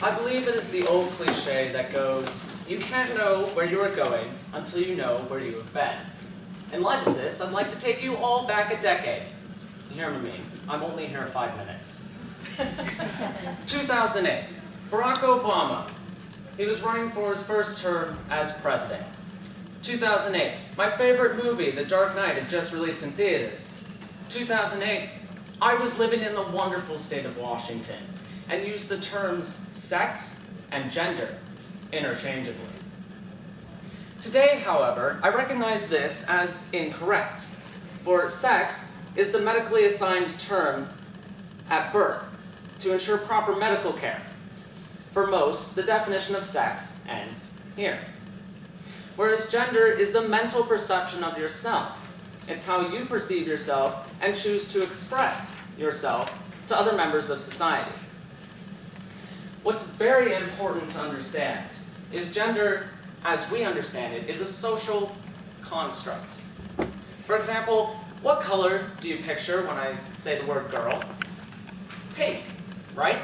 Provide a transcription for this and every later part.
I believe it is the old cliche that goes, you can't know where you are going until you know where you have been. In light of this, I'd like to take you all back a decade. Hear me, I'm only here 5 minutes. 2008, Barack Obama. He was running for his first term as president. 2008, my favorite movie, The Dark Knight, had just released in theaters. 2008, I was living in the wonderful state of Washington and used the terms sex and gender interchangeably. Today, however, I recognize this as incorrect, for sex is the medically assigned term at birth to ensure proper medical care. For most, the definition of sex ends here. Whereas gender is the mental perception of yourself. It's how you perceive yourself and choose to express yourself to other members of society. What's very important to understand is gender, as we understand it, is a social construct. For example, what color do you picture when I say the word girl? Pink, right?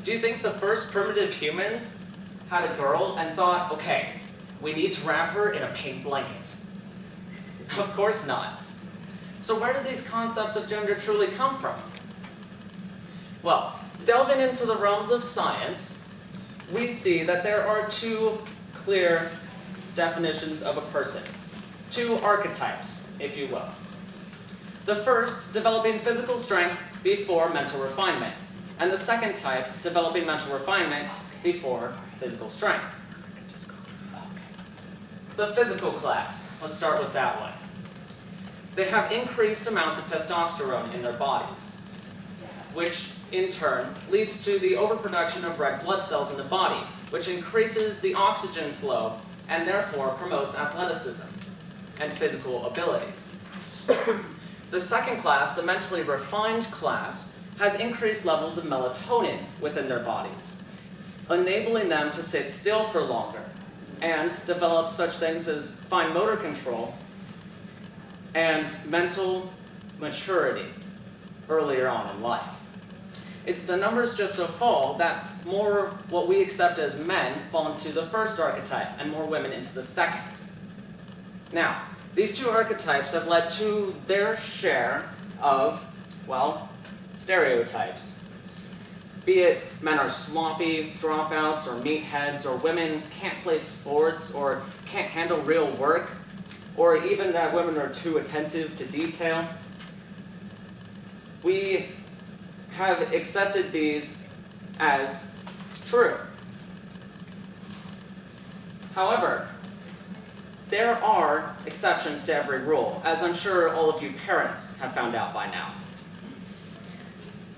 Do you think the first primitive humans had a girl and thought, okay, we need to wrap her in a pink blanket? Of course not. So where did these concepts of gender truly come from? Well, delving into the realms of science, we see that there are two clear definitions of a person. Two archetypes, if you will. The first, developing physical strength before mental refinement. And the second type, developing mental refinement before physical strength. The physical class, let's start with that one. They have increased amounts of testosterone in their bodies, which in turn leads to the overproduction of red blood cells in the body, which increases the oxygen flow and therefore promotes athleticism and physical abilities. The second class, the mentally refined class, has increased levels of melatonin within their bodies, enabling them to sit still for longer and develop such things as fine motor control and mental maturity earlier on in life. The numbers just so fall that more what we accept as men fall into the first archetype and more women into the second. Now, these two archetypes have led to their share of, well, stereotypes. Be it men are sloppy dropouts or meatheads, or women can't play sports or can't handle real work, or even that women are too attentive to detail. We have accepted these as true. However, there are exceptions to every rule, as I'm sure all of you parents have found out by now.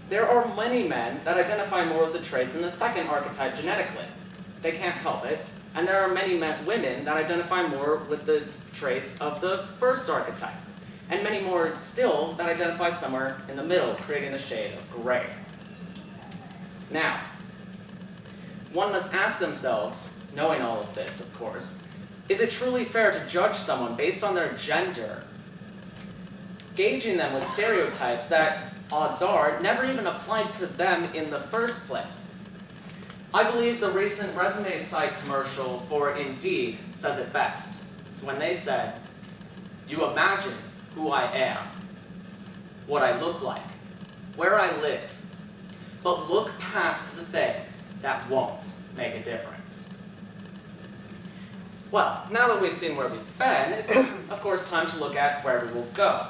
There are many men that identify more with the traits in the second archetype genetically. They can't help it. And there are many women that identify more with the traits of the first archetype. And many more still that identify somewhere in the middle, creating a shade of gray. Now, one must ask themselves, knowing all of this, of course, is it truly fair to judge someone based on their gender, gauging them with stereotypes that, odds are, never even applied to them in the first place? I believe the recent resume site commercial for Indeed says it best, when they said, "You imagine who I am, what I look like, where I live, but look past the things that won't make a difference." Well, now that we've seen where we've been, it's of course time to look at where we will go.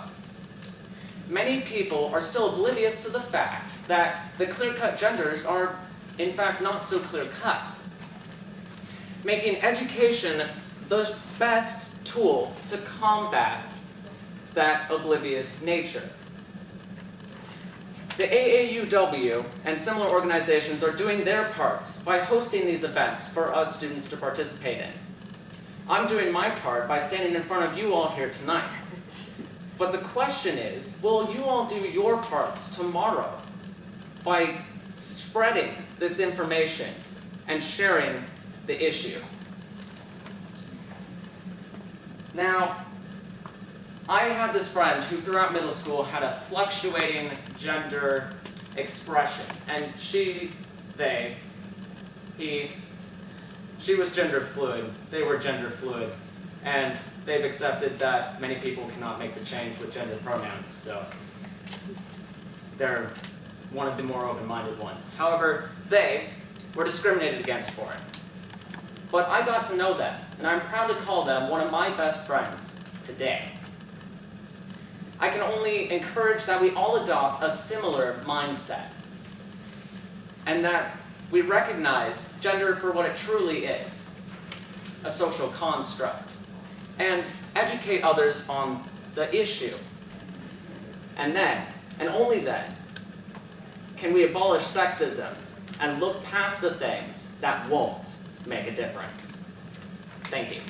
Many people are still oblivious to the fact that the clear-cut genders are in fact not so clear-cut, making education the best tool to combat that oblivious nature. The AAUW and similar organizations are doing their parts by hosting these events for us students to participate in. I'm doing my part by standing in front of you all here tonight. But the question is, will you all do your parts tomorrow by spreading this information and sharing the issue? Now, I had this friend who throughout middle school had a fluctuating gender expression, and they she was gender fluid, they were gender fluid, and they've accepted that many people cannot make the change with gender pronouns, so they're one of the more open-minded ones. However, they were discriminated against for it. But I got to know them, and I'm proud to call them one of my best friends today. I can only encourage that we all adopt a similar mindset, and that we recognize gender for what it truly is, a social construct, and educate others on the issue. And then, and only then, can we abolish sexism and look past the things that won't make a difference. Thank you.